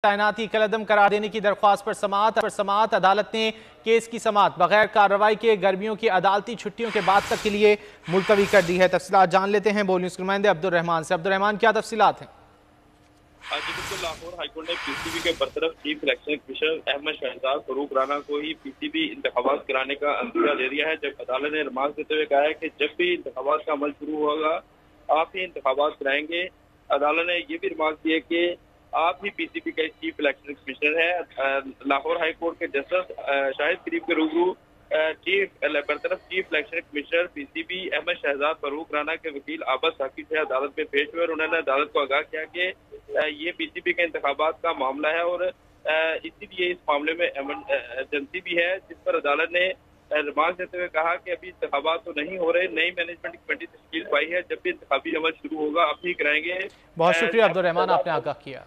तैनाती कलअदम करार देने की दरख्वास्त पर समाअत अदालत ने केस की समाअत बगैर कार्रवाई के गर्मियों की अदालती छुट्टियों के बाद तक के लिए मुलतवी कर दी है। तफसीलात जान लेते हैं बोल न्यूज़ के नुमाइंदे अब्दुल रहमान से। अब्दुल रहमान, क्या तफसीलात हैं? जी बिल्कुल, लाहौर हाईकोर्ट ने पीसीबी के बरतरफ chief election commissioner Ahmad Shahzad Farooq Rana को ही पीसीबी इंतखाबात कराने का अंदाजा दे दिया है। जब अदालत ने रिमांड देते हुए कहा है कि जब भी इंतखाबात का अमल शुरू होगा आप ही इंतखाबात कराएंगे। अदालत ने ये भी रिमांड दिया कि आप ही पीसीबी का चीफ इलेक्शन कमिश्नर है। लाहौर हाईकोर्ट के जस्टिस शाहिद करीब के रूबरू बरतरफ chief election commissioner PCB Ahmad Shahzad Farooq Rana के वकील आबद साकी से अदालत में पेश हुए और उन्होंने अदालत को आगाह किया कि ये पीसीबी के इंतखाबात का मामला है और इसीलिए इस मामले में एमरजेंसी भी है, जिस पर अदालत ने रिमांड देते हुए कहा कि अभी इंतखाबात तो नहीं हो रहे, नई मैनेजमेंट कमेटी तश्कील पाई है, जब भी इंतखाबी अमल शुरू होगा आप ही कराएंगे। बहुत शुक्रिया अब्दुल रहमान, आपने आगाह किया।